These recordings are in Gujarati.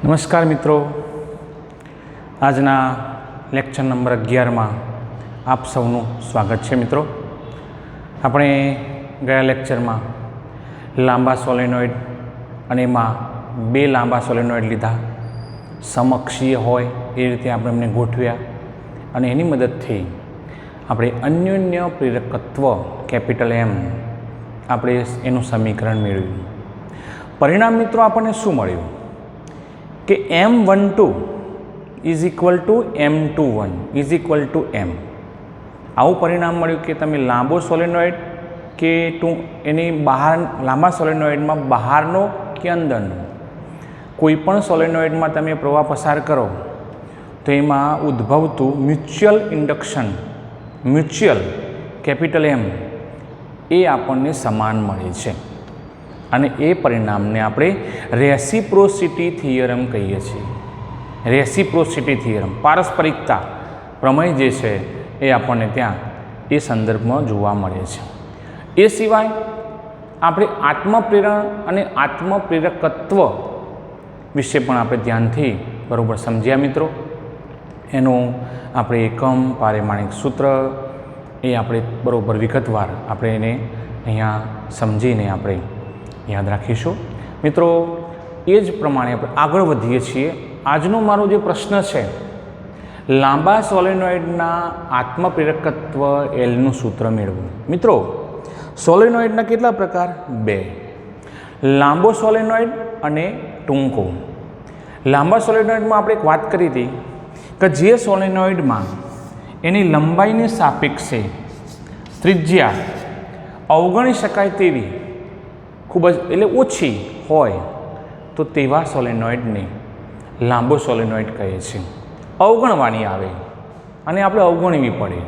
નમસ્કાર મિત્રો, આજના લેક્ચર નંબર 11માં આપ સૌનું સ્વાગત છે. મિત્રો, આપણે ગયા લેક્ચરમાં લાંબા સોલેનોઇડ અને એમાં બે લાંબા સોલેનોઇડ લીધા, સમઅક્ષીય હોય એ રીતે આપણે એમને ગોઠવ્યા અને એની મદદથી આપણે અન્યોન્ય પ્રેરકત્વ કેપિટલ M આપણે એનું સમીકરણ મેળવ્યું. પરિણામ મિત્રો આપણને શું મળ્યું કે M12 is equal to M21 is equal to M. આવું પરિણામ મળ્યું કે તમે લાંબો સોલેનોઇડ કે એની બહાર લાંબા સોલેનોઇડમાં બહારનો કે અંદરનો કોઈ પણ સોલેનોઇડમાં તમે પ્રવાહ પસાર કરો તો એમાં ઉદ્ભવતું mutual induction mutual capital M એ આપણને સમાન મળે છે અને એ પરિણામને આપણે રેસિપ્રોસિટી થિયરમ કહીએ છીએ. રેસિપ્રોસિટી થિયરમ, પારસ્પરિકતા પ્રમેય જે છે એ આપણને ત્યાં એ સંદર્ભમાં જોવા મળે છે. એ સિવાય આપણે આત્મપ્રેરણ અને આત્મપ્રેરકત્વ વિશે પણ આપણે ધ્યાનથી બરાબર સમજ્યા. મિત્રો, એનું આપણે એકમ પારિમાણિક સૂત્ર એ આપણે બરાબર વિગતવાર આપણે એને અહીંયા સમજીને આપણે યાદ રાખીશું. મિત્રો, એ જ પ્રમાણે આપણે આગળ વધીએ છીએ. આજનો મારો જે પ્રશ્ન છે, લાંબા સોલેનોઇડના આત્મપ્રેરકત્વ એલનું સૂત્ર મેળવવું. મિત્રો, સોલેનોઇડના કેટલા પ્રકાર? બે, લાંબો સોલેનોઇડ અને ટૂંકો. લાંબા સોલેનોઇડમાં આપણે એક વાત કરી હતી કે જે સોલેનોઇડમાં એની લંબાઈને સાપેક્ષે ત્રિજ્યા અવગણી શકાય તેવી ખૂબ જ એટલે ઓછી હોય તો તેવા સોલેનોઇડને લાંબો સોલેનોઇડ કહે છે. અવગણવાની આવે અને આપણે અવગણવી પડે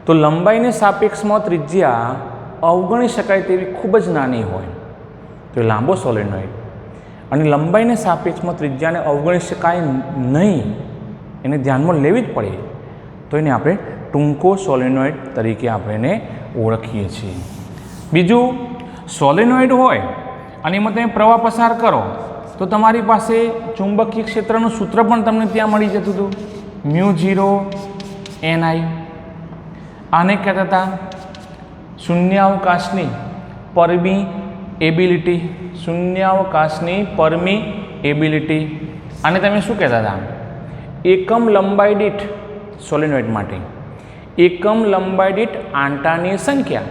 તો લંબાઈને સાપેક્ષમાં ત્રિજ્યા અવગણી શકાય તેવી ખૂબ જ નાની હોય તો એ લાંબો સોલેનોઇડ, અને લંબાઈને સાપેક્ષમાં ત્રિજ્યાને અવગણી શકાય નહીં એને ધ્યાનમાં લેવી જ પડે તો એને આપણે ટૂંકો સોલેનોઇડ તરીકે આપણે એને ઓળખીએ છીએ. બીજું, સોલેનોઇડ હોય અને એમાં તમે પ્રવાહ પસાર કરો તો તમારી પાસે ચુંબકીય ક્ષેત્રનું સૂત્ર પણ તમને ત્યાં મળી જતું હતું, μ0 ni. આને કહેતા હતા શૂન્યાવકાશની પરમિએબિલિટી. શૂન્યાવકાશની પરમિએબિલિટી. આને તમે શું કહેતા હતા? એકમ લંબાઈ દીઠ સોલેનોઇડ માટે એકમ લંબાઈ દીઠ આંટાની સંખ્યા.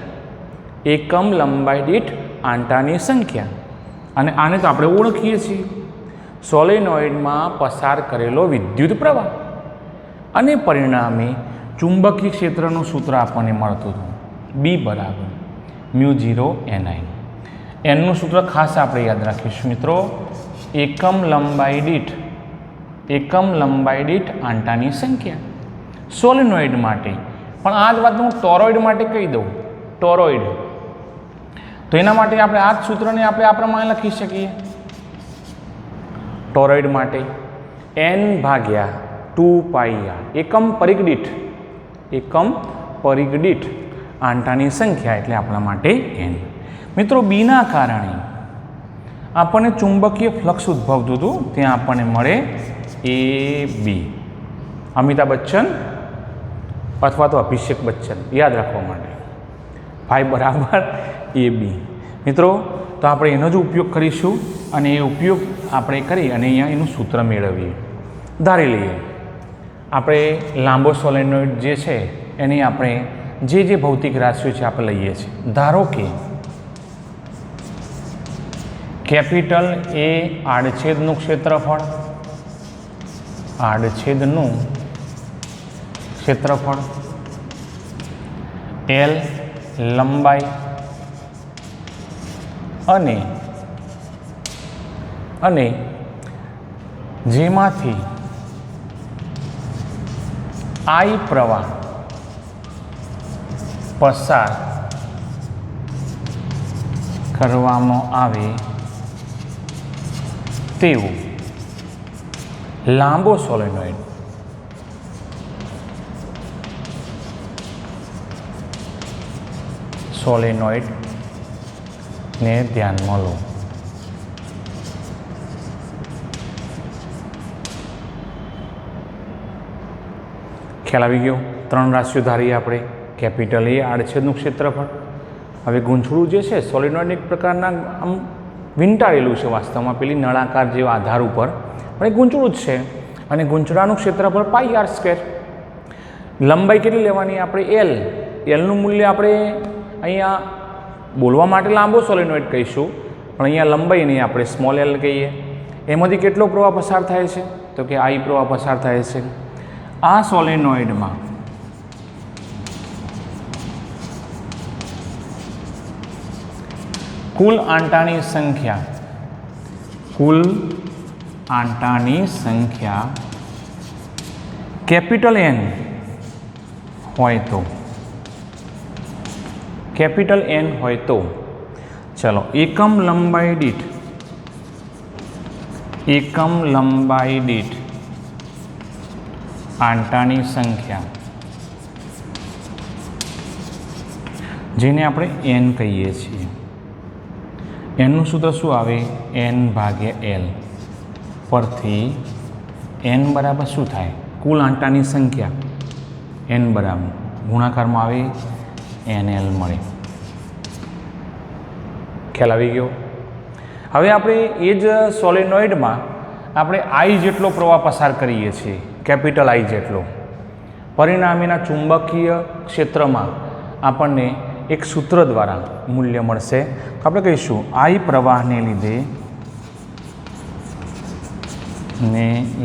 એકમ લંબાઈ દીઠ આંટાની સંખ્યા. અને આને તો આપણે ઓળખીએ છીએ સોલેનોઇડમાં પસાર કરેલો વિદ્યુત પ્રવાહ, અને પરિણામે ચુંબકીય ક્ષેત્રનું સૂત્ર આપણને મળતું હતું, B બરાબર μ0 ni. એનનું સૂત્ર ખાસ આપણે યાદ રાખીશું. મિત્રો, એકમ લંબાઈ દીઠ આંટાની સંખ્યા સોલેનોઇડ માટે. પણ આ જ વાત હું ટોરોઇડ માટે કહી દઉં. ટોરોઇડ તો એના માટે આપણે આ જ સૂત્રને આપણે આ પ્રમાણે લખી શકીએ. ટોરોઇડ માટે n/2πr એકમ પરિઘ દીઠ આંટાની સંખ્યા એટલે આપણા માટે n. મિત્રો, બીના કારણે આપણને ચુંબકીય ફ્લક્સ ઉદ્ભવતું હતું, ત્યાં આપણને મળે AB. અમિતાભ બચ્ચન અથવા તો અભિષેક બચ્ચન યાદ રાખવા માટે ભાઈ બરાબર AB. મિત્રો, તો આપણે એનો જ ઉપયોગ કરીશું અને એ ઉપયોગ આપણે કરી અને અહીંયા એનું સૂત્ર મેળવીએ. ધારી લઈએ આપણે લાંબો સોલેનોઇડ જે છે એની આપણે જે ભૌતિક રાશિઓ છે આપણે લઈએ છીએ. ધારો કે કેપિટલ A આડછેદનું ક્ષેત્રફળ, L લંબાઈ અને જેમાંથી I પ્રવાહ પસાર કરવામાં આવે તેવું લાંબો સોલેનોઇડ. સોલેનોઇડને ધ્યાનમાં લો. ખ્યાલ આવી ગયો? 3 રાશિઓ ધારીએ આપણે. કેપિટલ એ આડછેદનું ક્ષેત્રફળ. હવે ગૂંચળું જે છે સોલિનોઇડ એક પ્રકારના આમ વીંટાળેલું છે વાસ્તવમાં પેલી નળાકાર જેવા આધાર ઉપર, પણ એ ગૂંચળું જ છે અને ગૂંચળાનું ક્ષેત્રફળ પાઈ આર સ્ક્વેર. લંબાઈ કેટલી લેવાની આપણે? એલ. એલનું મૂલ્ય આપણે અહીંયા બોલવા માટે લાંબો સોલિનોઇડ કહીશું, પણ અહીંયા લંબાઈને આપણે સ્મોલ એલ કહીએ. એમાંથી કેટલો પ્રવાહ પસાર થાય છે? તો કે આઈ પ્રવાહ પસાર થાય છે. આ સોલિનોઇડમાં કુલ આંટાની સંખ્યા કેપિટલ એન હોય તો ચલો એકમ લંબાઈ દીઠ આંટાની સંખ્યા, જેને આપણે એન કહીએ છીએ. એનનું સૂત્ર શું આવે? એન ભાગ્યા એલ. પરથી એન બરાબર શું થાય? કુલ આંટાની સંખ્યા. એન બરાબર ગુણાકારમાં આવે એન એલ મળે. ખ્યાલ આવી ગયો? હવે આપણે એ જ સોલેનોઇડમાં આપણે આઈ જેટલો પ્રવાહ પસાર કરીએ છીએ, કેપિટલ આઈ જેટલો. પરિણામીના ચુંબકીય ક્ષેત્રમાં આપણને એક સૂત્ર દ્વારા મૂલ્ય મળશે. આપણે કહીશું આઈ પ્રવાહને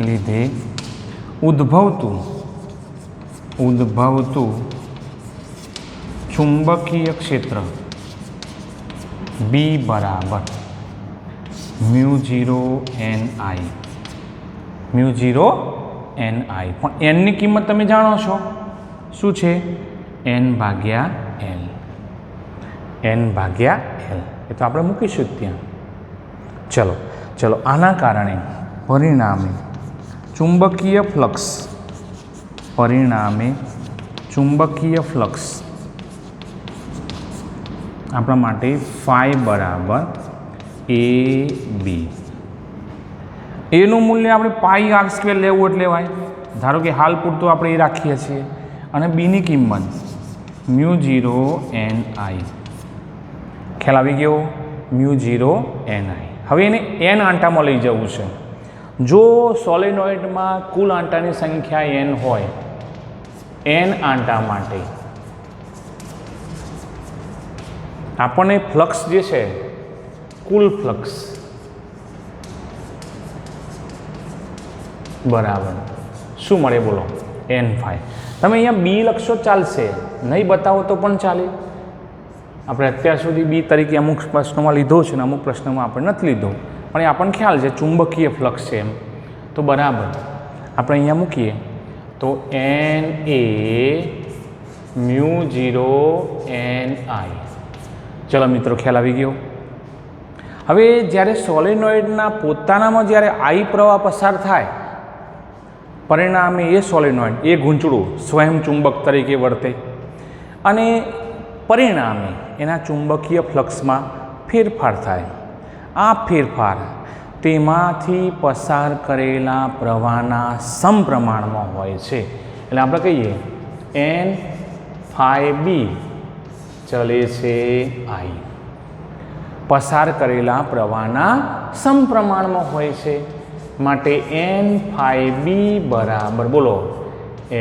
લીધે ઉદ્ભવતું ચુંબકીય ક્ષેત્ર બી બરાબર મ્યુ 0 એન આઈ. પણ એનની કિંમત તમે જાણો છો શું છે? એન ભાગ્યા એલ. એ તો આપણે મૂકીશું જ ત્યાં. ચલો આના કારણે પરિણામે ચુંબકીય ફ્લક્સ આપણા માટે ફાઈ બરાબર એ બી. એનું મૂલ્ય આપણે પાઈ આર સ્ક્વેર લેવું એટલે લેવાય. ધારો કે હાલ પૂરતું આપણે એ રાખીએ છીએ. અને બીની કિંમત મ્યુ 0 એન આઈ. ખ્યાલ આવી ગયો? Mu 0 N I. હવે એને એન આંટામાં લઈ જવું છે. જો સોલેનોઇડમાં કુલ આંટાની સંખ્યા એન હોય, એન આંટા માટે આપણને ફ્લક્સ જે છે, કુલ ફ્લક્સ બરાબર શું મળે બોલો? N phi. તમે અહીંયા બી લખશો ચાલશે, નહીં બતાવો તો પણ ચાલે. આપણે અત્યાર સુધી બી તરીકે અમુક પ્રશ્નોમાં લીધો છે ને અમુક પ્રશ્નોમાં આપણે નથી લીધો, પણ એ આપણને ખ્યાલ છે ચુંબકીય ફ્લક્સ છે એમ. તો બરાબર આપણે અહીંયા મૂકીએ તો N A mu 0 N I. ચલો મિત્રો, ખ્યાલ આવી ગયો? હવે જ્યારે સોલેનોઇડના પોતાનામાં જ્યારે આઈ પ્રવાહ પસાર થાય, પરિણામે એ સોલેનોઇડ એ ગૂંચળું સ્વયંચુંબક તરીકે વર્તે અને પરિણામે એના ચુંબકીય ફ્લક્સમાં ફેરફાર થાય. આ ફેરફાર તેમાંથી પસાર કરેલા પ્રવાહના સમપ્રમાણમાં હોય છે. એટલે આપણે કહીએ એન ફાઈ બી ચલે છે આઈ. પસાર કરેલા પ્રવાહના સમપ્રમાણમાં હોય છે, માટે એન ફાઈ બી બરાબર બોલો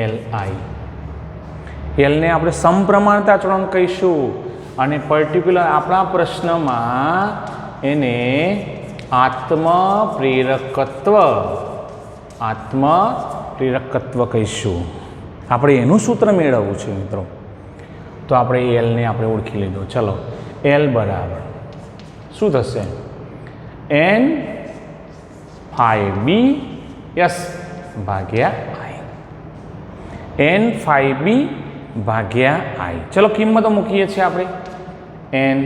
એલ આઈ. એલને આપણે સમપ્રમાણતા અચળાંક કહીશું અને પર્ટિક્યુલર આપણા પ્રશ્નમાં એને આત્મપ્રેરકત્વ કહીશું. આપણે એનું સૂત્ર મેળવવું છે મિત્રો. તો આપણે એલને આપણે ઓળખી લીધો. ચલો, એલ બરાબર શું થશે? એન ફાઈ બી યસ ભાગ્યા આઈ. એન ફાઈ બી ભાગ્યા આઈ. ચલો કિંમતો મૂકીએ છીએ આપણે. એન,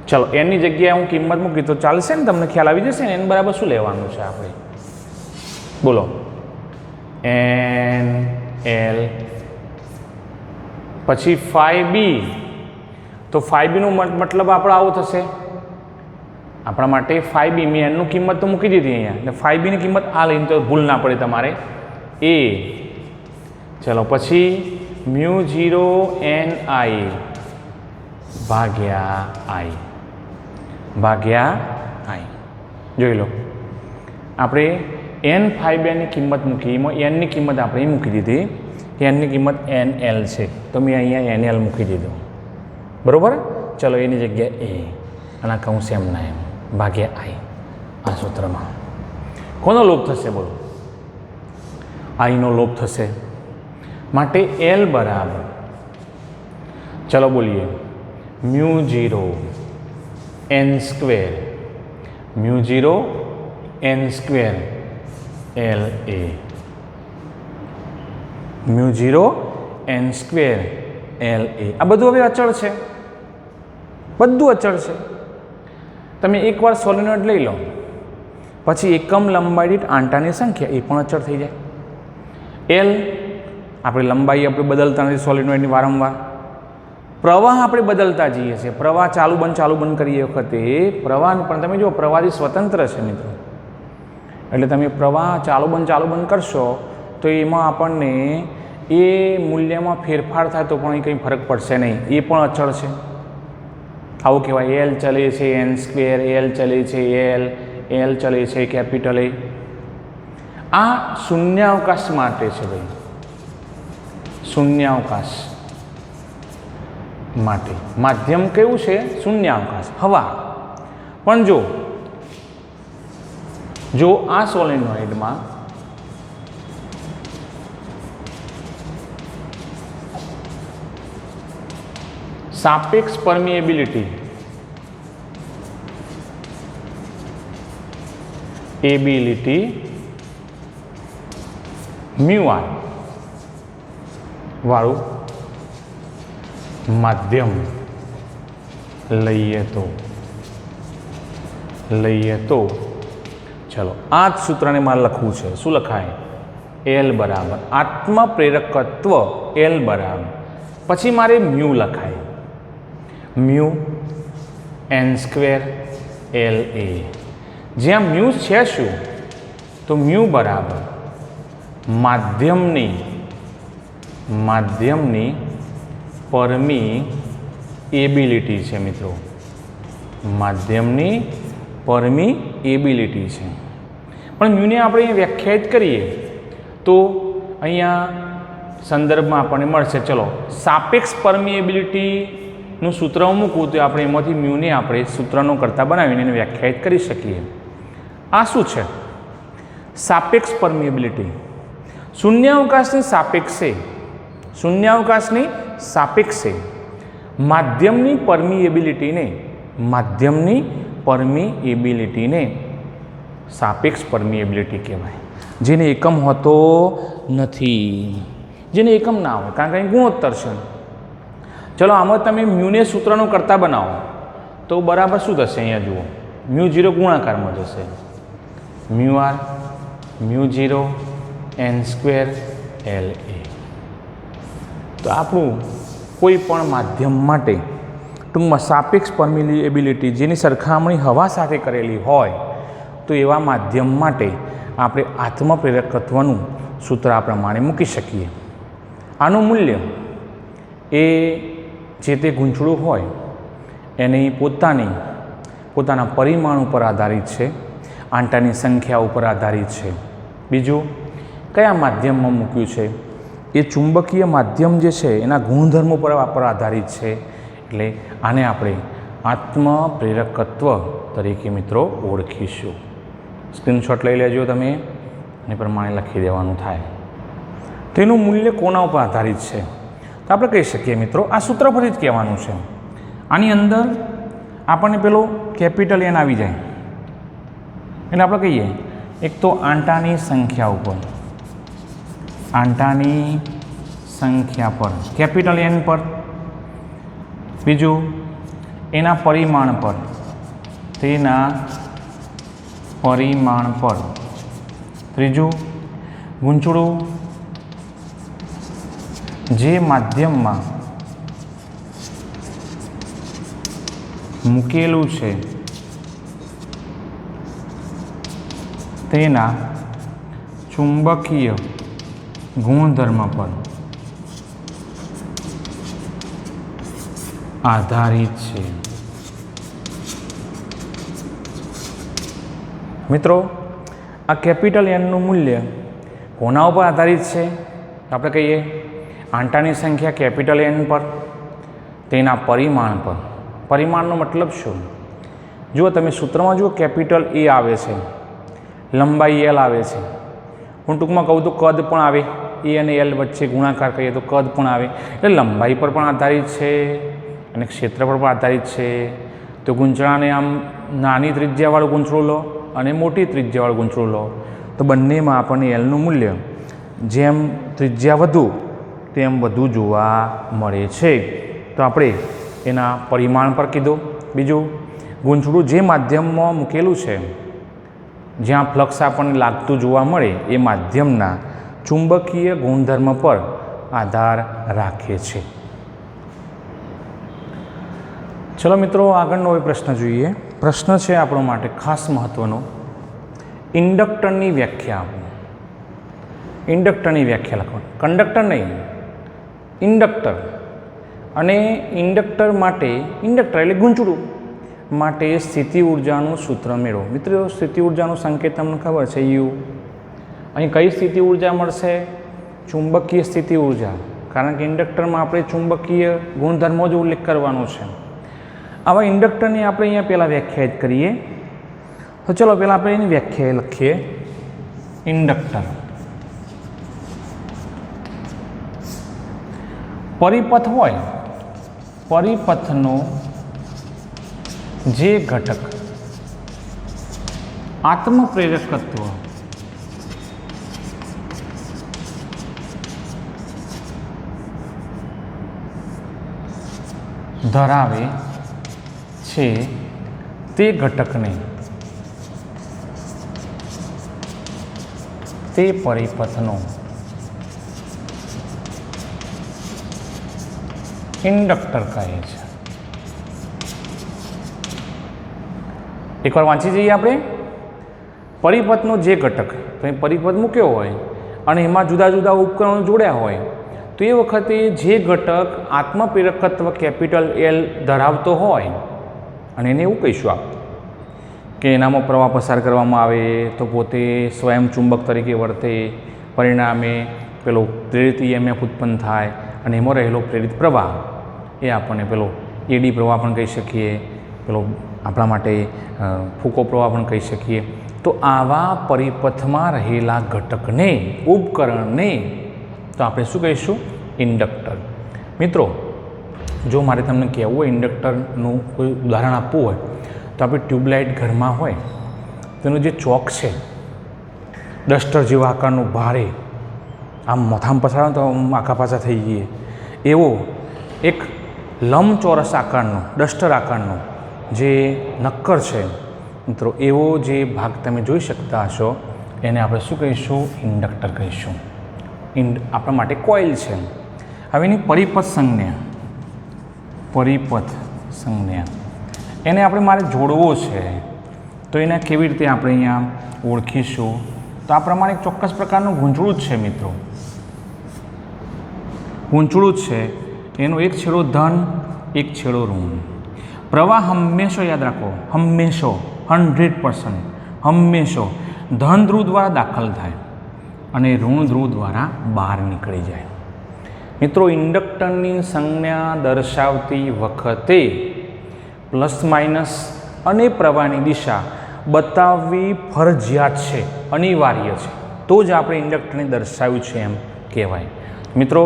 ચલો એનની જગ્યાએ હું કિંમત મૂકી તો ચાલશે ને? તમને ખ્યાલ આવી જશે ને એન બરાબર શું લેવાનું છે આપણે? બોલો. એન એલ પછી ફાઈ બી. તો ફાઈ બીનું મતલબ આપણો આવો થશે. આપણા માટે ફાઈ બી મેં એનનું કિંમત તો મૂકી દીધી અહીંયા, એટલે ફાઈ બીની કિંમત આ લઈને તો ભૂલ ના પડે તમારે. એ ચલો પછી μ0 ni ભાગ્યા i જોઈ લો આપણે n ફાઈબરની કિંમત મૂકી એમાં n ની કિંમત આપણે મૂકી દીધી n ની કિંમત nl છે તો મેં અહીંયા nl મૂકી દીધું બરાબર ચલો એની જગ્યાએ a અને કૌંસ એમના એમ ભાગ્યા i આ સૂત્રમાં કોનો લોપ થશે બોલો આઈનો લોપ થશે માટે l બરાબર ચલો બોલીએ μ0 n square μ0 n square l a μ0 n square l a આ બધું હવે અચળ છે બધું અચળ છે તમે એકવાર સોલેનોઇડ લઈ લો પછી એકમ લંબાઈ દીઠ આંટાની સંખ્યા એ પણ અચળ થઈ જાય l આપણે લંબાઈ આપણે બદલતા નથી સોલેનોઇડની વારંવાર પ્રવાહ આપણે બદલતા જઈએ છીએ પ્રવાહ ચાલુ બંધ કરીએ વખતે પ્રવાહ પણ તમે જો પ્રવાહથી સ્વતંત્ર છે મિત્રો એટલે તમે પ્રવાહ ચાલુ બંધ કરશો તો એમાં આપણને એ મૂલ્યમાં ફેરફાર થાય તો પણ કંઈ ફરક પડશે નહીં એ પણ અચળ છે આવું કહેવાય એલ ચલે છે n સ્ક્વેર એલ ચલે છે એલ ચલે છે કેપિટલ એ આ શૂન્યાવકાશ માટે છે ભાઈ શૂન્યાવકાશ માટે માધ્યમ કેવું છે શૂન્યાવકાશ હવા પણ જો આ સોલેનોઇડમાં સાપેક્ષ પરમિએબિલિટી μr વાળું માધ્યમ લઈએ તો ચલો આ જ સૂત્રને મારે લખવું છે શું લખાય l બરાબર આત્મપ્રેરકત્વ l બરાબર પછી મારે મ્યુ લખાય mu n square l a જ્યાં મ્યુ છે શું તો મ્યુ બરાબર માધ્યમની પરમિએબિલિટી છે મિત્રો માધ્યમની પરમિએબિલિટી છે પણ મ્યુને આપણે વ્યાખ્યાયિત કરીએ તો અહીંયા સંદર્ભમાં આપણને મળશે ચલો સાપેક્ષ પરમિએબિલિટીનું સૂત્ર મૂકવું તો આપણે એમાંથી મ્યુને આપણે સૂત્રનો કરતા બનાવીને એને વ્યાખ્યાયિત કરી શકીએ આ શું છે સાપેક્ષ પરમિએબિલિટી શૂન્યાવકાશની સાપેક્ષે માધ્યમની પરમિએબિલિટીને સાપેક્ષ પરમિએબિલિટી કહેવાય જેને એકમ હોતો નથી જેને એકમ ના હોય કારણ કે અહીં ગુણોત્તર છે ચલો આમાં તમે મ્યુને સૂત્રનો કરતા બનાવો તો બરાબર શું થશે અહીંયા જુઓ μ0 ગુણાકારમાં જશે μr μ0 n square l a તો આપણું કોઈ પણ માધ્યમ માટે ટૂંકમાં સાપેક્ષ પરમિએબિલિટી જેની સરખામણી હવા સાથે કરેલી હોય તો એવા માધ્યમ માટે આપણે આત્મપ્રેરકત્વનું સૂત્ર આ પ્રમાણે મૂકી શકીએ આનું મૂલ્ય એ જે તે ગૂંચળું હોય એની પોતાના પરિમાણ ઉપર આધારિત છે આંટાની સંખ્યા ઉપર આધારિત છે બીજું કયા માધ્યમમાં મૂક્યું છે એ ચુંબકીય માધ્યમ જે છે એના ગુણધર્મો પર આધારિત છે એટલે આને આપણે આત્મપ્રેરકત્વ તરીકે મિત્રો ઓળખીશું સ્ક્રીનશોટ લઈ લેજો તમે અને પ્રમાણે લખી દેવાનું થાય તેનું મૂલ્ય કોના ઉપર આધારિત છે તો આપણે કહી શકીએ મિત્રો આ સૂત્ર પરથી જ કહેવાનું છે આની અંદર આપણને પેલો કેપિટલ એન આવી જાય એટલે આપણે કહીએ એક તો આંટાની સંખ્યા પર કેપિટલ એન પર બીજું એના પરિમાણ પર ત્રીજું ગૂંચળું જે માધ્યમમાં મૂકેલું છે તેના ચુંબકીય ગુણધર્મ પર આધારિત છે. મિત્રો, આ કેપિટલ એનનું મૂલ્ય કોના ઉપર આધારિત છે? આપણે કહીએ આંટાની સંખ્યા કેપિટલ એન પર, તેના પરિમાણ પર. પરિમાણનો મતલબ શું? જુઓ તમે સૂત્રમાં જુઓ, કેપિટલ એ આવે છે, લંબાઈ એલ આવે છે. હું ટૂંકમાં કહું તો કદ પણ આવે, એ અને એલ વચ્ચે ગુણાકાર કરીએ તો કદ પણ આવે. એટલે લંબાઈ પર પણ આધારિત છે અને ક્ષેત્ર પર પણ આધારિત છે. તો ગૂંચળાને આમ નાની ત્રિજ્યાવાળું ગૂંચળું લો અને મોટી ત્રિજ્યાવાળું ગૂંચળું લો તો બંનેમાં આપણને એલનું મૂલ્ય જેમ ત્રિજ્યા વધુ તેમ વધુ જોવા મળે છે. તો આપણે એના પરિમાણ પર કીધું. બીજું, ગૂંચળું જે માધ્યમમાં મૂકેલું છે, જ્યાં ફ્લક્સ આપણને લાગતું જોવા મળે, એ માધ્યમના ચુંબકીય ગુણધર્મ પર આધાર રાખે છે. ચલો મિત્રો, આગળનો એ પ્રશ્ન જોઈએ. પ્રશ્ન છે આપણો માટે ખાસ મહત્વનો, ઇન્ડક્ટરની વ્યાખ્યા આપો. ઇન્ડક્ટરની વ્યાખ્યા લખો, કંડક્ટર નહીં, ઇન્ડક્ટર. અને ઇન્ડક્ટર માટે, ઇન્ડક્ટર એટલે ગૂંચળું માટે સ્થિતિ ઉર્જાનું સૂત્ર મેળવો. મિત્રો, સ્થિતિ ઉર્જાનો સંકેત તમને ખબર છે, યુ. અહીં કઈ સ્થિતિ ઉર્જા મળશે? ચુંબકીય સ્થિતિ ઉર્જા, કારણ કે ઇન્ડક્ટરમાં આપણે ચુંબકીય ગુણધર્મો જ ઉલ્લેખ કરવાનો છે. આવા ઇન્ડક્ટરની આપણે અહીંયા પહેલાં વ્યાખ્યાયિત કરીએ. તો ચલો પહેલાં આપણે એની વ્યાખ્યા લખીએ. ઇન્ડક્ટર પરિપથ હોય, પરિપથનો જે ઘટક આત્મપ્રેરકત્વ ધરાવે છે તે ઘટકને તે પરિપથનો ઇન્ડક્ટર કહે છે. એકવાર વાંચી જઈએ આપણે. પરિપથનો જે ઘટક, તો એ પરિપથ મૂક્યો હોય અને એમાં જુદા જુદા ઉપકરણો જોડ્યા હોય, તો એ વખતે જે ઘટક આત્મપ્રેરકત્વ કેપિટલ એલ ધરાવતો હોય, અને એને એવું કહીશું આપણે કે એનામાં પ્રવાહ પસાર કરવામાં આવે તો પોતે સ્વયં ચુંબક તરીકે વર્તે, પરિણામે પેલો પ્રેરિત EMF ઉત્પન્ન થાય અને એમાં રહેલો પ્રેરિત પ્રવાહ એ આપણને પેલો એડી પ્રવાહ પણ કહી શકીએ, પેલો આપણા માટે ફૂકો પ્રવાહ પણ કહી શકીએ. તો આવા પરિપથમાં રહેલા ઘટકને, ઉપકરણને તો આપણે શું કહીશું? ઇન્ડક્ટર. મિત્રો, જો મારે તમને કહેવું હોય ઇન્ડક્ટરનું કોઈ ઉદાહરણ આપવું હોય, તો આપણે ટ્યુબલાઇટ ઘરમાં હોય, તેનો જે ચોક છે, ડસ્ટર જેવા આકારનું ભારે, આમ મથામાં પસાર તો આખા પાછા થઈ જઈએ, એવો એક લંબચોરસ આકારનો, ડસ્ટર આકારનો જે નક્કર છે મિત્રો, એવો જે ભાગ તમે જોઈ શકતા હશો, એને આપણે શું કહીશું? ઇન્ડક્ટર કહીશું. આપણા માટે કોઇલ છે. હવે એની પરિપથ સંજ્ઞા, પરિપથ સંજ્ઞા એને આપણે મારે જોડવો છે, તો એને કેવી રીતે આપણે અહીંયા ઓળખીશું? તો આ પ્રમાણે એક ચોક્કસ પ્રકારનું ગૂંચળું જ છે મિત્રો, ગૂંચળું જ છે. એનો એક છેડો ધન, એક છેડો ઋણ. પ્રવાહ હંમેશા યાદ રાખો, હંમેશા 100% હંમેશા ધન ધ્રુવ દ્વારા દાખલ થાય અને ઋણ ધ્રુવ દ્વારા બહાર નીકળી જાય. મિત્રો, ઇન્ડક્ટરની સંજ્ઞા દર્શાવતી વખતે પ્લસ માઇનસ અને પ્રવાહની દિશા બતાવવી ફરજિયાત છે, અનિવાર્ય છે, તો જ આપણે ઇન્ડક્ટરને દર્શાવ્યું છે એમ કહેવાય. મિત્રો,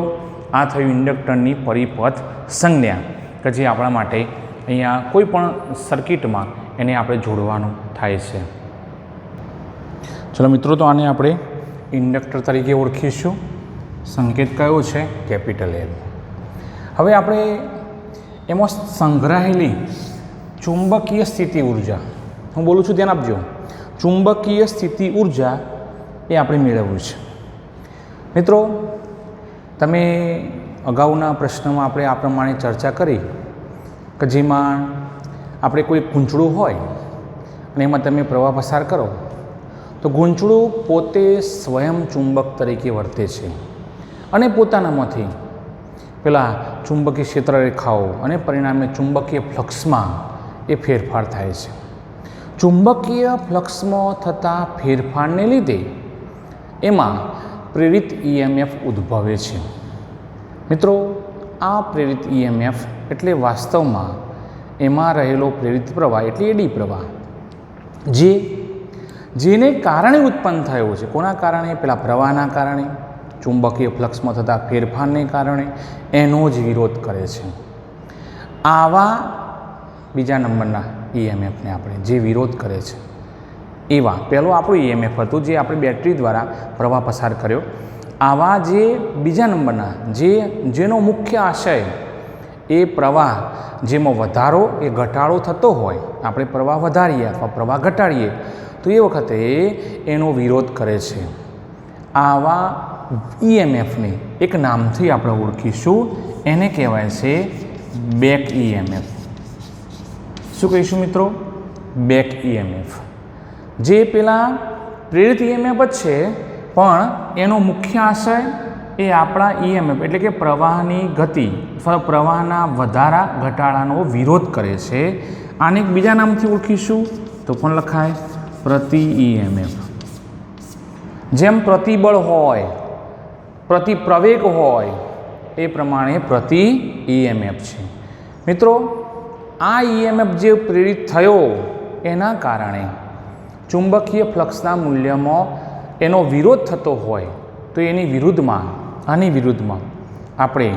આ થયું ઇન્ડક્ટરની પરિપથ સંજ્ઞા કે જે આપણા માટે અહીંયા કોઈ પણ સર્કિટમાં એને આપણે જોડવાનું થાય છે. ચલો મિત્રો, તો આને આપણે ઇન્ડક્ટર તરીકે ઓળખીશું. સંકેત કયો છે? Capital L. હવે આપણે એમાં સંગ્રહાયેલી ચુંબકીય સ્થિતિ ઉર્જા, હું બોલું છું ધ્યાન આપજો, ચુંબકીય સ્થિતિ ઉર્જા એ આપણે મેળવવું છે. મિત્રો, તમે અગાઉના પ્રશ્નમાં આપણે આ પ્રમાણે ચર્ચા કરી કે જેમાં આપણે કોઈ ગૂંચળું હોય અને એમાં તમે પ્રવાહ પસાર કરો તો ગૂંચળું પોતે સ્વયં ચુંબક તરીકે વર્તે છે અને પોતાનામાંથી પેલા ચુંબકીય ક્ષેત્રરેખાઓ અને પરિણામે ચુંબકીય ફ્લક્સમાં એ ફેરફાર થાય છે. ચુંબકીય ફ્લક્સમાં થતા ફેરફારને લીધે એમાં પ્રેરિત EMF ઉદ્ભવે છે. મિત્રો, આ પ્રેરિત EMF એટલે વાસ્તવમાં એમાં રહેલો પ્રેરિત પ્રવાહ એટલે એડી પ્રવાહ જેને કારણે ઉત્પન્ન થયો છે. કોના કારણે? પેલા પ્રવાહના કારણે, ચુંબકીય ફ્લક્સમાં થતા ફેરફારને કારણે એનો જ વિરોધ કરે છે. આવા બીજા નંબરના EMFને આપણે જે વિરોધ કરે છે એવા, પહેલું આપણું EMF હતું જે આપણે બેટરી દ્વારા પ્રવાહ પસાર કર્યો. આવા જે બીજા નંબરના જેનો મુખ્ય આશય એ પ્રવાહ જેમાં વધારો એ ઘટાડો થતો હોય, આપણે પ્રવાહ વધારીએ અથવા પ્રવાહ ઘટાડીએ તો એ વખતે એનો વિરોધ કરે છે. આવા EMFને એક નામથી આપણે ઓળખીશું, એને કહેવાય છે બેક EMF. શું કહીશું મિત્રો? Back EMF. જે પેલા પ્રેરિત EMF જ છે પણ એનો મુખ્ય આશય એ આપણા EMF એટલે કે પ્રવાહની ગતિ અથવા પ્રવાહના વધારા ઘટાડાનો વિરોધ કરે છે. આને એક બીજા નામથી ઓળખીશું તો પણ લખાય પ્રતિ EMF. જેમ પ્રતિબળ હોય, પ્રતિપ્રવેગ હોય એ પ્રમાણે પ્રતિ EMF છે. મિત્રો, આ EMF જે પ્રેરિત થયો એના કારણે ચુંબકીય ફ્લક્સના મૂલ્યમાં એનો વિરોધ થતો હોય તો એની વિરુદ્ધમાં, આની વિરુદ્ધમાં આપણે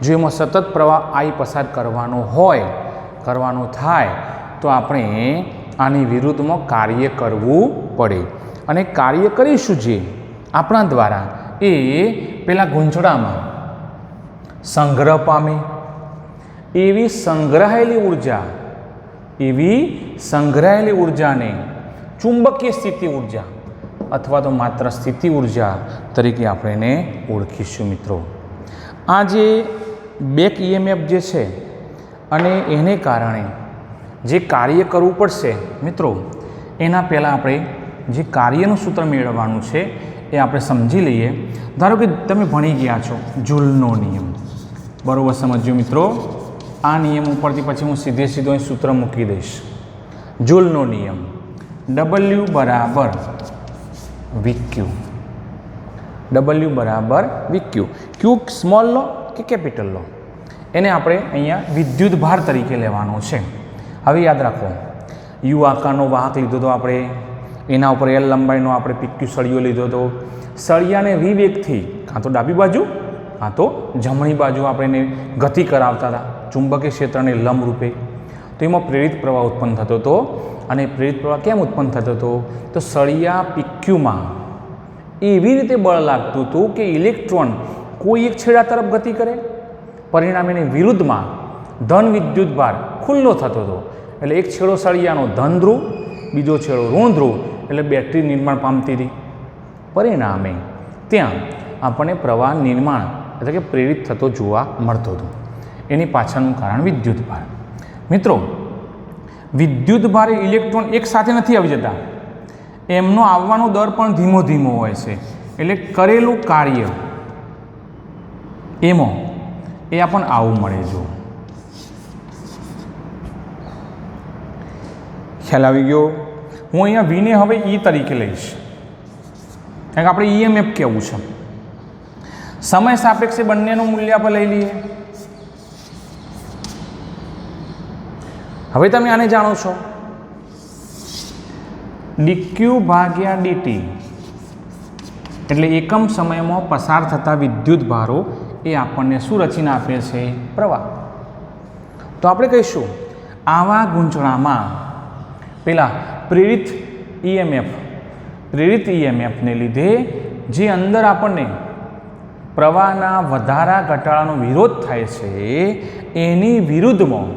જો એમાં સતત પ્રવાહ I પસાર કરવાનો થાય તો આપણે આની વિરુદ્ધમાં કાર્ય કરવું પડે. અને કાર્ય કરીશું જે આપણા દ્વારા એ પેલા ગૂંચળામાં સંગ્રહ પામે એવી સંગ્રહાયેલી ઉર્જાને ચુંબકીય સ્થિતિ ઉર્જા અથવા તો માત્ર સ્થિતિ ઉર્જા તરીકે આપણે એને ઓળખીશું. મિત્રો, આ જે બેક EMF જે છે અને એને કારણે જે કાર્ય કરવું પડશે મિત્રો, એના પહેલાં આપણે જે કાર્યનું સૂત્ર મેળવવાનું છે એ આપણે સમજી લઈએ. ધારો કે તમે ભણી ગયા છો જૂલનો નિયમ, બરાબર? સમજજો મિત્રો, આ નિયમ ઉપરથી પછી હું સીધો અહીં સૂત્ર મૂકી દઈશ. જૂલનો નિયમ W બરાબર VQ. W બરાબર VQ. ક્યુ સ્મોલ લો કે કેપિટલ લો, એને આપણે અહીંયા વિદ્યુત ભાર તરીકે લેવાનો છે. હવે યાદ રાખો, યુ આકારનો વાહક લીધો હતો આપણે, એના ઉપર L લંબાઈનો આપણે PQ સળિયો લીધો હતો. સળિયાને વિવેગથી કાં તો ડાબી બાજુ કાં તો જમણી બાજુ આપણે એને ગતિ કરાવતા હતા ચુંબકીય ક્ષેત્રને લંબરૂપે. તો એમાં પ્રેરિત પ્રવાહ ઉત્પન્ન થતો હતો. અને પ્રેરિત પ્રવાહ કેમ ઉત્પન્ન થતો હતો? તો સળિયા PQમાં એવી રીતે બળ લાગતું હતું કે ઇલેક્ટ્રોન કોઈ એક છેડા તરફ ગતિ કરે, પરિણામે એની વિરુદ્ધમાં ધન વિદ્યુત ભાર ખુલ્લો થતો હતો. એટલે એક છેડો સળિયાનો ધન ધ્રુવ, બીજો છેડો ઋણ ધ્રુવ, એટલે બેટરી નિર્માણ પામતી હતી. પરિણામે ત્યાં આપણને પ્રવાહ નિર્માણ એટલે કે પ્રેરિત થતો જોવા મળતો હતો. એની પાછળનું કારણ વિદ્યુત ભાર. મિત્રો, વિદ્યુત ભારે ઇલેક્ટ્રોન એક સાથે નથી આવી જતા, એમનો આવવાનો દર પણ ધીમો ધીમો હોય છે. એટલે કરેલું કાર્ય એમાં એ આપણને આવું મળે. જો ખ્યાલ આવી ગયો? હું અહીંયા વીને હવે E તરીકે લઈશ, કારણ કે આપણે EMF કહેવું છે. સમય સાપેક્ષે બંનેનું મૂલ્ય આપણે લઈ લઈએ. હવે તમે આને જાણો છો, dq ભાગ્યા dt એટલે એકમ સમયમાં પસાર થતા વિદ્યુત ભારો એ આપણને શું રચીને આપે છે? પ્રવાહ. તો આપણે કહીશું આવા ગૂંચળામાં પેલા પ્રેરિત EMFને લીધે જે અંદર આપણને પ્રવાહના વધારા ઘટાડાનો વિરોધ થાય છે એની વિરુદ્ધમાં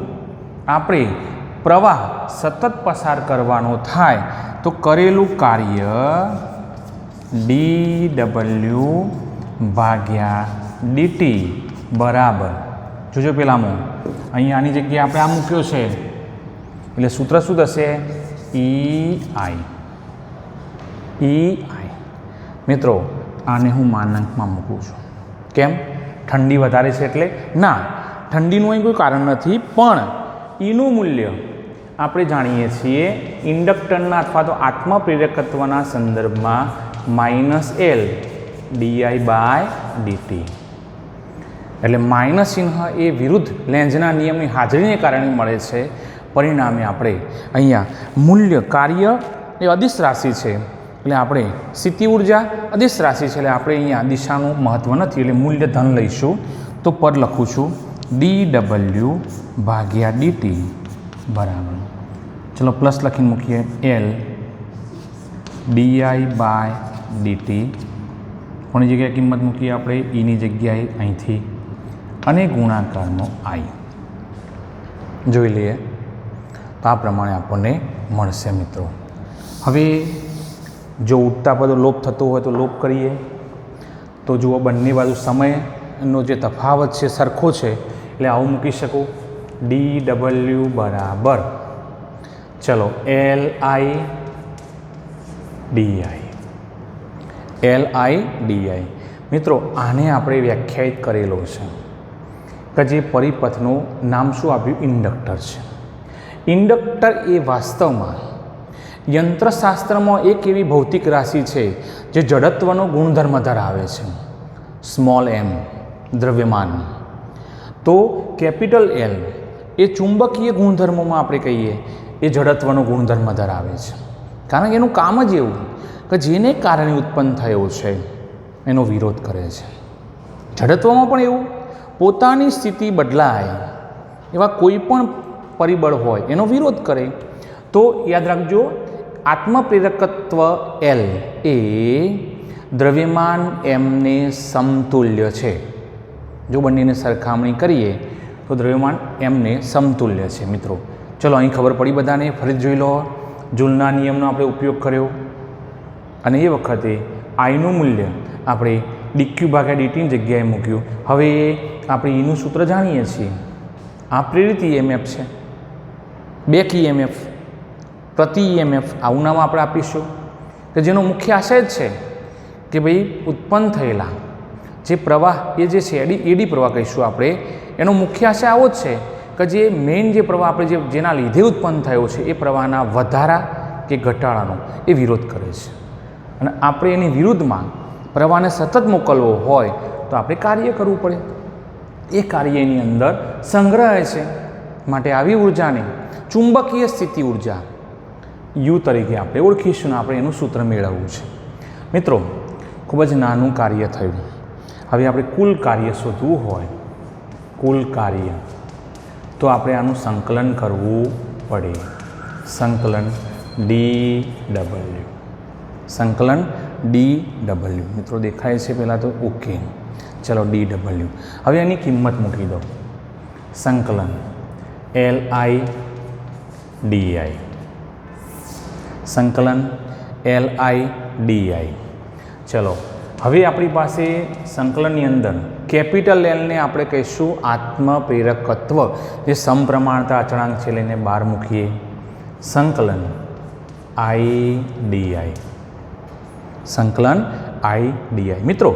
આપણે પ્રવાહ સતત પસાર કરવાનો થાય તો કરેલું કાર્ય dw ભાગ્યા dt બરાબર, જોજો પેલામાં અહીંયા આની જગ્યાએ આપણે આ મૂક્યો છે એટલે સૂત્ર શું થશે? EI. મિત્રો, આને હું માનાંકમાં મૂકું છું. કેમ? ઠંડી વધારે છે એટલે ના, ઠંડીનું અહીં કોઈ કારણ નથી, પણ ઈનું મૂલ્ય આપણે જાણીએ છીએ ઇન્ડક્ટરના અથવા તો આત્મપ્રેરકત્વના સંદર્ભમાં -L di/dt, એટલે માઇનસ ચિહ્ન એ વિરુદ્ધ લેન્ઝના નિયમની હાજરીને કારણે મળે છે. પરિણામે આપણે અહીંયા મૂલ્ય કાર્ય એ અદિશ રાશિ છે, એટલે આપણે સ્થિતિ ઉર્જા અદિશ રાશિ છે, એટલે આપણે અહીંયા દિશાનું મહત્ત્વ નથી, એટલે મૂલ્ય ધન લઈશું. તો પદ લખું છું dw/dt બરાબર, ચલો પ્લસ લખીને મૂકીએ L di/dt, કોની જગ્યાએ કિંમત મૂકીએ આપણે ઈની જગ્યાએ અહીંથી, અને ગુણાકારનો I જોઈ લઈએ તો આ પ્રમાણે આપણને મળશે મિત્રો. હવે જો ઉડતા પદો લોપ થતો હોય તો લોપ કરીએ. તો જુઓ બંને બાજુ સમયનો જે તફાવત છે સરખો છે, એટલે આવું મૂકી શકું dw બરાબર ચલો Li di. મિત્રો આને આપણે વ્યાખ્યાયિત કરેલો છે કે જે પરિપથનું નામ શું આપ્યું? ઇન્ડક્ટર છે. ઇન્ડક્ટર એ વાસ્તવમાં યંત્રશાસ્ત્રમાં એક એવી ભૌતિક રાશિ છે જે જડત્વનો ગુણધર્મ ધરાવે છે, સ્મોલ m દ્રવ્યમાન. તો કેપિટલ L એ ચુંબકીય ગુણધર્મોમાં આપણે કહીએ એ જડત્વનો ગુણધર્મ ધરાવે છે, કારણ કે એનું કામ જ એવું કે જેને કારણે ઉત્પન્ન થયો છે એનો વિરોધ કરે છે. જડત્વમાં પણ એવું, પોતાની સ્થિતિ બદલાય એવા કોઈ પણ પરિબળ હોય એનો વિરોધ કરે. તો યાદ રાખજો, આત્મપ્રેરકત્વ L એ દ્રવ્યમાન mને સમતુલ્ય છે. જો બંનેને સરખામણી કરીએ તો દ્રવ્યમાન mને સમતુલ્ય છે. મિત્રો ચલો અહીં ખબર પડી બધાને, ફરી જોઈ લો. જૂલના નિયમનો આપણે ઉપયોગ કર્યો, અને એ વખતે આઈનું મૂલ્ય આપણે dq/dt ની જગ્યાએ મૂક્યું. હવે આપણે એનું સૂત્ર જાણીએ છીએ. આ પ્રેરિત EMF છે, બેક EMF, પ્રતિ EMF, આવું નામ આપણે આપીશું, કે જેનો મુખ્ય આશય જ છે કે ભાઈ ઉત્પન્ન થયેલા જે પ્રવાહ એ જે છે એડી પ્રવાહ કહીશું આપણે, એનો મુખ્ય આશય આવો જ છે કે જે મેઇન જે પ્રવાહ આપણે જેના લીધે ઉત્પન્ન થયો છે એ પ્રવાહના વધારા કે ઘટાડાનો એ વિરોધ કરે છે. અને આપણે એની વિરુદ્ધમાં પ્રવાહને સતત મોકલવો હોય તો આપણે કાર્ય કરવું પડે. એ કાર્ય એની અંદર સંગ્રહાય છે. માટે આવી ઉર્જાને ચુંબકીય સ્થિતિ ઉર્જા U તરીકે આપણે ઓળખીશું ને આપણે એનું સૂત્ર મેળવવું છે. મિત્રો ખૂબ જ નાનું કાર્ય થયું. હવે આપણે કુલ કાર્ય શોધવું હોય, કુલ કાર્ય, તો આપણે આનું સંકલન કરવું પડે. સંકલન dw, સંકલન dw. મિત્રો દેખાય છે પહેલાં તો ઓકે, ચલો dw. હવે એની કિંમત મૂકી દો. સંકલન Li di, સંકલન Li di. ચલો હવે આપણી પાસે સંકલનની અંદર કેપિટલ L ને આપણે કહીશું આત્મપ્રેરકત્વ, જે સમપ્રમાણતા અચળાંક છે લઈને બહાર મૂકીએ. સંકલન I di, સંકલન I di. મિત્રો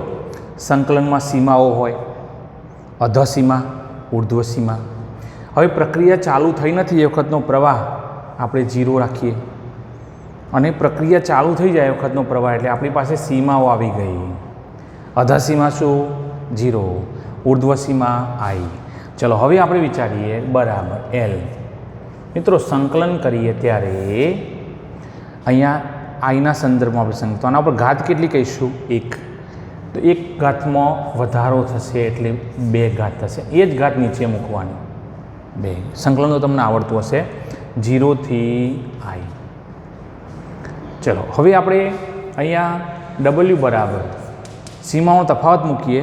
સંકલનમાં સીમાઓ હોય, અધસીમા, ઉર્ધ્વ સીમા. હવે પ્રક્રિયા ચાલુ થઈ નથી એ વખતનો પ્રવાહ આપણે 0 રાખીએ, અને પ્રક્રિયા ચાલુ થઈ જાય એ વખતનો પ્રવાહ એટલે આપણી પાસે સીમાઓ આવી ગઈ. અધસીમા શું? 0, ઉર્ધ્વ સીમા I. ચલો હવે આપણે વિચારીએ બરાબર L. મિત્રો સંકલન કરીએ ત્યારે અહીંયા આઈના સંદર્ભમાં આપણે સંકલન, તો આના પર ઘાત કેટલી કહીશું? 1. તો 1 ઘાતમાં વધારો થશે એટલે 2 ઘાત થશે. એ જ ઘાત નીચે મૂકવાની 2. સંકલન તો તમને આવડતું હશે, 0 થી I. ચલો હવે આપણે અહીંયા W બરાબર સીમાનો તફાવત મૂકીએ.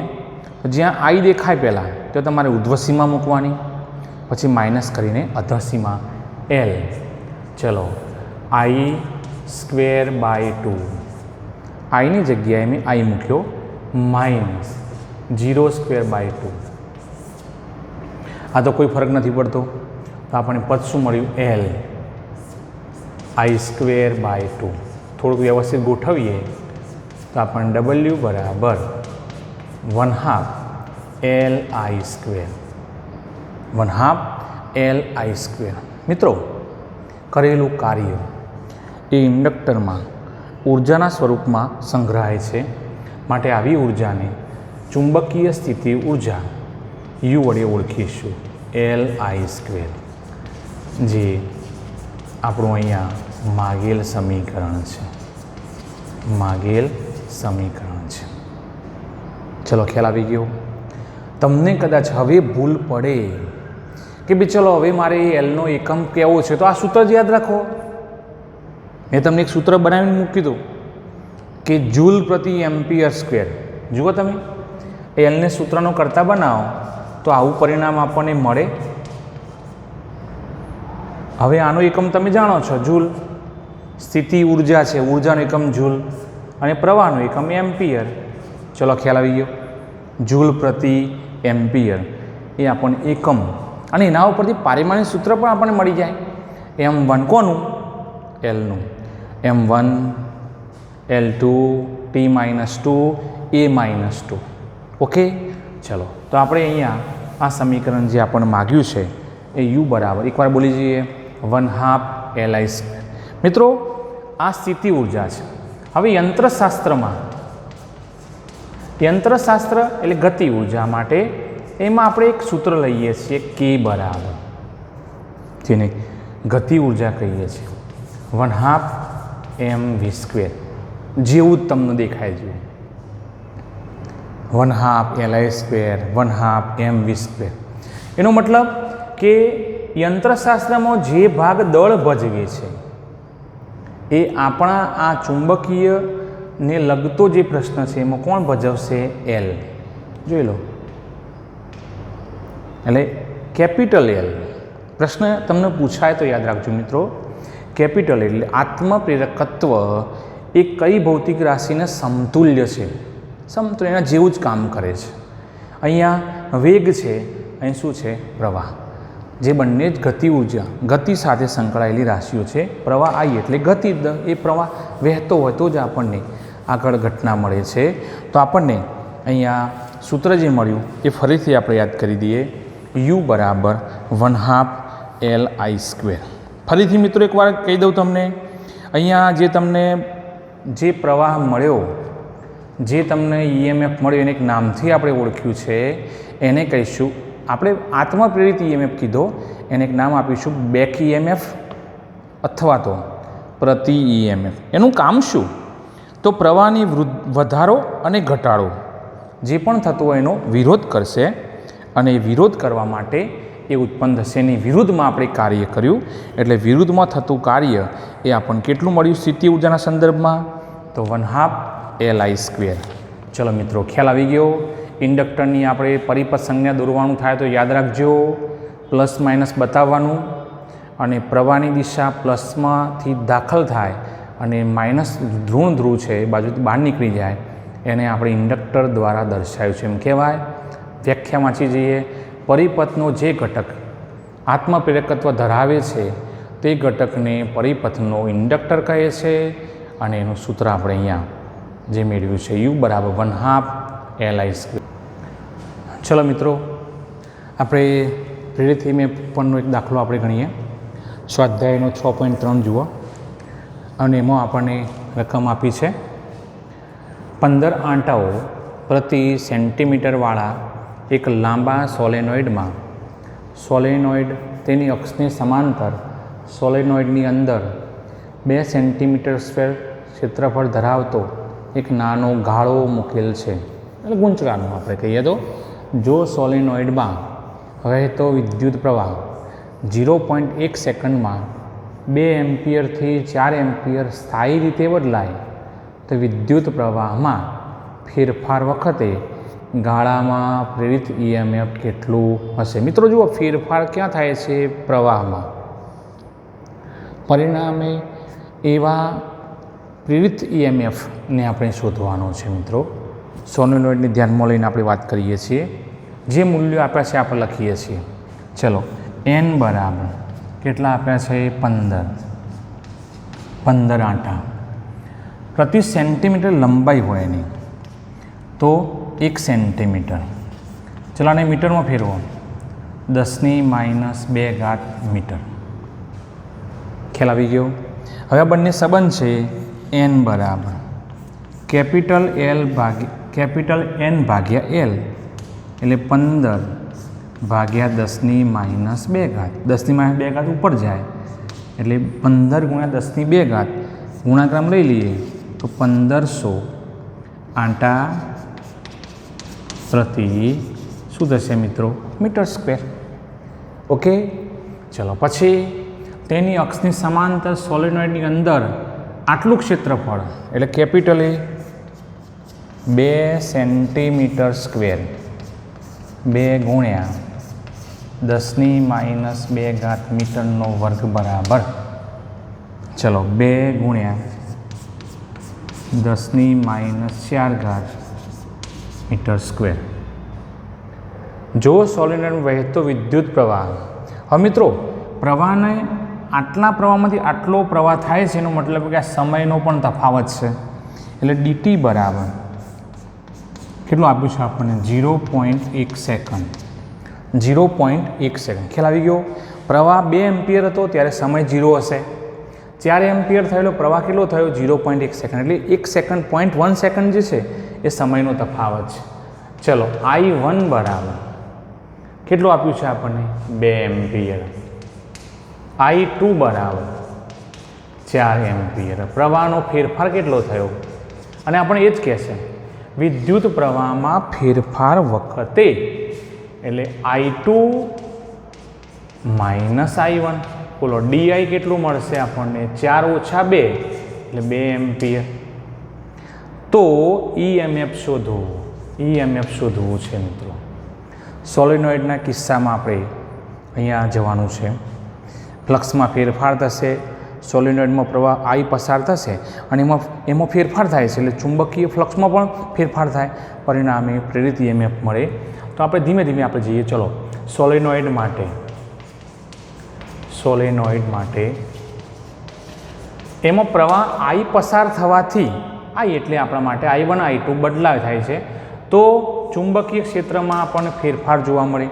જ્યાં I દેખાય પહેલાં તો તમારે ઉર્ધ્વ સીમા મૂકવાની, પછી માઇનસ કરીને અધઃ સીમા L. ચલો I²/2, આઈની જગ્યાએ મેં I મૂક્યો, માઇનસ 0²/2. આ તો કોઈ ફરક નથી પડતો, તો આપણને પદ શું મળ્યું? L I²/2. થોડુંક વ્યવસ્થિત ગોઠવીએ તો આપણને W બરાબર 1/2 Li². 1/2 Li². મિત્રો, કરેલું કાર્ય એ ઇન્ડક્ટરમાં ઉર્જાના સ્વરૂપમાં સંગ્રહાય છે, માટે આવી ઉર્જાને ચુંબકીય સ્થિતિ ઉર્જા U વડે ઓળખીશું, Li², જે આપણું અહીંયા માગેલ સમીકરણ છે. ચલો, ખ્યાલ આવી ગયો? તમને કદાચ હવે ભૂલ પડે કે ભાઈ ચલો હવે મારે એલનો એકમ કહેવો છે, તો આ સૂત્ર જ યાદ રાખો. મેં તમને એક સૂત્ર બનાવીને મૂકી દઉં કે જૂલ પ્રતિ એમ્પિયર સ્ક્વેર. જુઓ તમે, એલને સૂત્રનો કરતા બનાવો તો આવું પરિણામ આપણને મળે. હવે આનો એકમ તમે જાણો છો, જૂલ. સ્થિતિ ઉર્જા છે, ઉર્જાનો એકમ જૂલ, અને પ્રવાહનો એકમ એમ્પિયર. ચલો, ખ્યાલ આવી ગયો? જૂલ પ્રતિ એમ્પિયર એ આપણને એકમ, અને એના ઉપરથી પારિમાણિક સૂત્ર પણ આપણને મળી જાય. M1 કોનું? એલનું. M1 L2 T-2 A-2. Okay, ચલો. તો આપણે અહીંયા આ સમીકરણ જે આપણને માગ્યું છે એ U બરાબર, એકવાર બોલી જઈએ, 1/2 Li². મિત્રો, આ સ્થિતિ ઉર્જા છે. હવે યંત્રશાસ્ત્ર એટલે ગતિ ઉર્જા માટે એમાં આપણે એક સૂત્ર લઈએ છીએ, K બરાબર, જેને ગતિ ઉર્જા કહીએ છીએ, 1/2 mv², જેવું જ તમને દેખાય છે, 1/2 Li², 1/2 mv². એનો મતલબ કે યંત્રશાસ્ત્રમાં જે ભાગ દળ ભજવે છે એ આપણા આ ચુંબકીયને લગતો જે પ્રશ્ન છે એમાં કોણ ભજવશે? એલ. જોઈ લો, એટલે કેપિટલ એલ. પ્રશ્ન તમને પૂછાય તો યાદ રાખજો મિત્રો, કેપિટલ એલ એટલે આત્મપ્રેરકત્વ એ કઈ ભૌતિક રાશિને સમતુલ્ય છે, સમતુલ્ય એના જેવું જ કામ કરે છે. અહીંયા વેગ છે, અહીં શું છે? પ્રવાહ. જે બંને જ ગતિ ઉર્જા, ગતિ સાથે સંકળાયેલી રાશિઓ છે. પ્રવાહ આવી એટલે ગતિ, એ પ્રવાહ વહેતો હોય તો જ આપણને આગળ ઘટના મળે છે. તો આપણને અહીંયા સૂત્ર જે મળ્યું એ ફરીથી આપણે યાદ કરી દઈએ, U બરાબર 1/2 Li². ફરીથી મિત્રો એકવાર કહી દઉં તમને, અહીંયા જે પ્રવાહ મળ્યો, જે તમને EMF મળ્યો, એને એક નામથી આપણે ઓળખ્યું છે, એને કહીશું આપણે આત્મપ્રેરિત EMF કીધો, એને એક નામ આપીશું બેક EMF અથવા તો પ્રતિ EMF. એનું કામ શું? તો પ્રવાહની વધારો અને ઘટાડો જે પણ થતો હોય એનો વિરોધ કરશે, અને વિરોધ કરવા માટે એ ઉત્પન્ન થશે. એની વિરુદ્ધમાં આપણે કાર્ય કર્યું, એટલે વિરુદ્ધમાં થતું કાર્ય એ આપણને કેટલું મળ્યું સ્થિતિ ઉર્જાના સંદર્ભમાં? તો 1/2 Li². ચલો મિત્રો, ખ્યાલ આવી ગયો? ઇન્ડક્ટરની આપણે પરિપથ સંજ્ઞા દોરવાનું થાય તો યાદ રાખજો, પ્લસ માઇનસ બતાવવાનું, અને પ્રવાહની દિશા પ્લસમાંથી દાખલ થાય અને માઇનસ ઋણ ધ્રુવ છે એ બાજુથી બહાર નીકળી જાય, એને આપણે ઇન્ડક્ટર દ્વારા દર્શાવ્યું છે એમ કહેવાય. વ્યાખ્યા વાંચી જઈએ. પરિપથનો જે ઘટક આત્મપ્રેરકત્વ ધરાવે છે તે ઘટકને પરિપથનો ઇન્ડક્ટર કહે છે, અને એનું સૂત્ર આપણે અહીંયા જે મેળવ્યું છે, U બરાબર 1/2 Li². ચલો મિત્રો, આપણે પ્રેરિત EMF પરનો એક દાખલો આપણે ગણીએ. સ્વાધ્યાયનો 6.3 જુઓ, અને એમાં આપણને રકમ આપી છે 15 આંટાઓ પ્રતિ સેન્ટીમીટરવાળા એક લાંબા સોલેનોઇડમાં સોલેનોઇડ તેની અક્ષની સમાંતર સોલેનોઇડની અંદર 2 સેન્ટીમીટર સ્ક્વેર ક્ષેત્રફળ ધરાવતો એક નાનો ગાળો મૂકેલ છે, એટલે ગૂંચળાનો આપણે કહીએ તો. જો સોલેનોઇડમાં વહેતો વિદ્યુત પ્રવાહ 0.1 સેકન્ડમાં 2 એમ્પિયરથી 4 એમ્પિયર સ્થાયી રીતે બદલાય તો વિદ્યુત પ્રવાહમાં ફેરફાર વખતે ગાળામાં પ્રેરિત EMF કેટલું હશે? મિત્રો જુઓ, ફેરફાર ક્યાં થાય છે? પ્રવાહમાં. પરિણામે એવા પ્રેરિત EMFને આપણે શોધવાનો છે મિત્રો. સોલેનોઇડને ધ્યાનમાં લઈને આપણે વાત કરીએ છીએ. જે મૂલ્યો આપ્યા છે આપણે લખીએ છીએ. ચલો, N બરાબર કેટલા આપ્યા છે? 15 આંટા પ્રતિ સેન્ટીમીટર લંબાઈ હોય એની, તો 1 સેન્ટીમીટર. ચલો, આને મીટરમાં ફેરવો 10⁻² મીટર. ખ્યાલ આવી ગયો? હવે આ બંને સંબંધ છે n બરાબર કેપિટલ N ભાગ્યા L એટલે 15/10⁻². 10⁻² ઉપર જાય એટલે 15 × 10⁻² ગુણાકાર લઈ લઈએ તો 1500 આંટા પ્રતિ શું થશે મિત્રો? Metre square. ઓકે, ચલો પછી તેની અક્ષની સમાંતર સોલેનોઇડની અંદર આટલું ક્ષેત્રફળ એટલે કેપિટલ A 2 સેન્ટીમીટર સ્ક્વેર 2 × 10⁻² મીટરનો વર્ગ બરાબર, ચલો 2 × 10⁻⁴ મીટર સ્ક્વેર. જો સોલેનોઇડ વહેતો વિદ્યુત પ્રવાહ, હવે મિત્રો પ્રવાહને આટલા પ્રવાહમાંથી આટલો પ્રવાહ થાય છે એનો મતલબ કે આ સમયનો પણ તફાવત છે એટલે dt બરાબર કેટલું આપ્યું છે આપણને? 0.1 સેકન્ડ. 0.1 સેકન્ડ. ખ્યાલ આવી ગયો? પ્રવાહ 2 એમ્પિયર હતો ત્યારે સમય 0 હશે. 4 એમ્પિયર થયેલો પ્રવાહ કેટલો થયો? 0.1 સેકન્ડ. એટલે 1 સેકન્ડ 0.1 સેકન્ડ જે છે એ સમયનો તફાવત છે. ચલો I1 બરાબર કેટલું આપ્યું છે આપણને? 2 એમ્પિયર. I2 બરાબર 4 એમ્પિયર. પ્રવાહનો ફેરફાર કેટલો થયો? અને આપણે એ જ કહેશે વિદ્યુત પ્રવાહમાં ફેરફાર વખતે એટલે I2 - I1 બોલો di કેટલું મળશે આપણને? 4 - 2 એટલે 2 એમ્પિયર. તો EMF શોધવું છે મિત્રો. સોલેનોઇડના કિસ્સામાં આપણે અહીંયા જવાનું છે. ફ્લક્સમાં ફેરફાર થશે, સોલેનોઇડમાં પ્રવાહ I પસાર થશે અને એમાં ફેરફાર થાય છે એટલે ચુંબકીય ફ્લક્સમાં પણ ફેરફાર થાય, પરિણામે પ્રેરિત EMF મળે. તો આપણે ધીમે ધીમે આપણે જઈએ. ચલો સોલેનોઇડ માટે એમાં પ્રવાહ I પસાર થવાથી I એટલે આપણા માટે I1 I2 બદલાવ થાય છે તો ચુંબકીય ક્ષેત્રમાં આપણને ફેરફાર જોવા મળે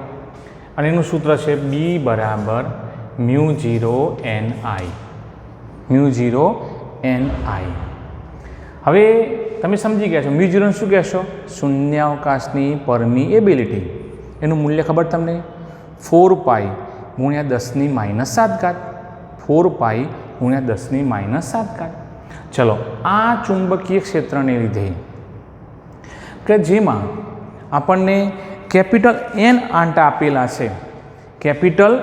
અને એનું સૂત્ર છે B બરાબર μ0 Ni. હવે તમે સમજી ગયા છો μ0 શું કહેશો? શૂન્યાવકાશની પરમિએબિલિટી. એનું મૂલ્ય ખબર તમને? 4π × 10⁻⁷. 4π × 10⁻⁷. ચલો આ ચુંબકીય ક્ષેત્રને લીધે કે જેમાં આપણને કેપિટલ N આંટા આપેલા છે, કેપિટલ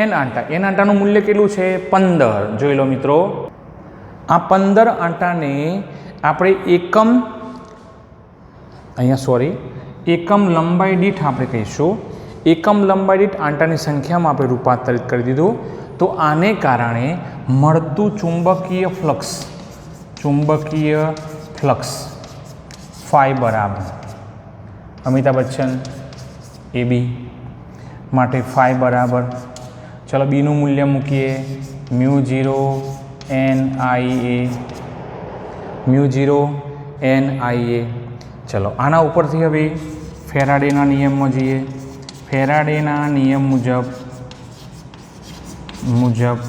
N આંટાનું મૂલ્ય કેટલું છે? 15. જોઈ લો મિત્રો, આ 15 આંટાને આપણે એકમ લંબાઈ દીઠ આપણે કહીશું. એકમ લંબાઈ દીઠ આંટાની સંખ્યામાં આપણે રૂપાંતરિત કરી દીધું. તો આને કારણે મળતું ચુંબકીય ફ્લક્સ ફાઈ બરાબર અમિતાભ બચ્ચન AB માટે ફાઈ બરાબર, ચલો બીનું મૂલ્ય મૂકીએ μ0 Nia. ચલો આના ઉપરથી હવે ફેરાડેના નિયમમાં જઈએ. ફેરાડેના નિયમ મુજબ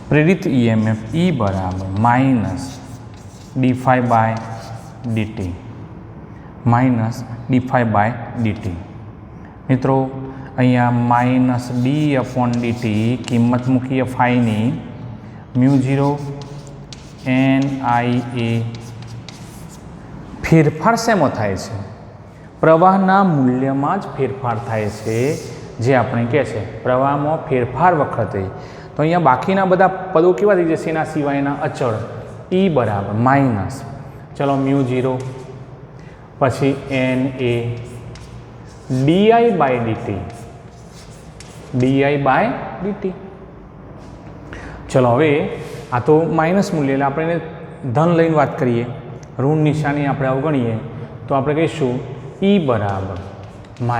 પ્રેરિત EMF E બરાબર -dφ/dt. મિત્રો અહીંયા -d/dt કિંમત મૂકીએ ફાઈની μ0 Nia. ફેરફાર શેમાં થાય છે? પ્રવાહના મૂલ્યમાં જ ફેરફાર થાય છે, જે આપણે કહે છે પ્રવાહમાં ફેરફાર વખતે. તો અહીંયા બાકીના બધા પદો કેવા થઈ જશે? એના સિવાયના અચળ E બરાબર માઇનસ, ચલો μ0 પછી Na di/dt. ચલો હવે આ તો માઇનસ મૂલ્ય એટલે આપણે એને ધન લઈને વાત કરીએ, ઋણ નિશાની આપણે અવગણીએ તો આપણે કહીશું E બરાબર μ0 Na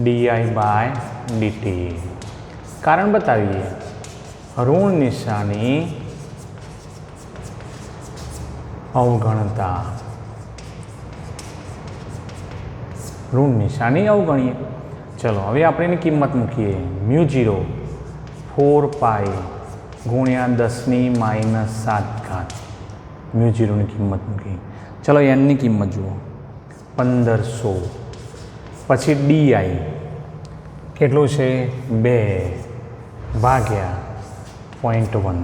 di/dt. કારણ બતાવીએ, ઋણ નિશાની અવગણતા. ઋણ નિશાની અવગણીએ. ચલો હવે આપણે એની કિંમત મૂકીએ. μ0 4π ગુણ્યા 10⁻⁷. μ0ની કિંમત મૂકી. ચલો એનની કિંમત જુઓ 1500. પછી ડીઆઈ કેટલું છે 2 ભાગ્યા 0.1.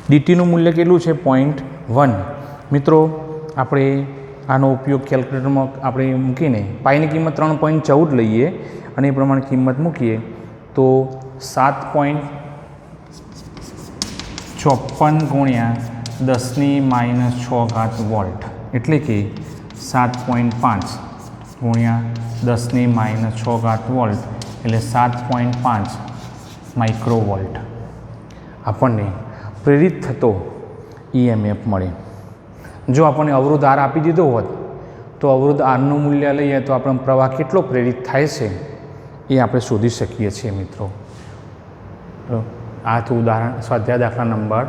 ડીટીનું મૂલ્ય કેટલું છે 0.1. મિત્રો આપણે આનો ઉપયોગ કેલ્ક્યુલેટરમાં આપણે મૂકીને પાઈની કિંમત 3.14 લઈએ અને એ પ્રમાણે કિંમત મૂકીએ તો 7.54 ગુણ્યા 10⁻⁶ વોલ્ટ એટલે કે 7.5 ગુણ્યા 10⁻⁶ વોલ્ટ એટલે 7.5 માઇક્રોવોલ્ટ આપણને પ્રેરિત થતો EMF મળે. જો આપણને અવરોધ આર આપી દીધો હોત તો અવરોધ આરનું મૂલ્ય લઈએ તો આપણો પ્રવાહ કેટલો પ્રેરિત થાય છે એ આપણે શોધી શકીએ છીએ મિત્રો. આ તો ઉદાહરણ સ્વાધ્યાય દાખલા નંબર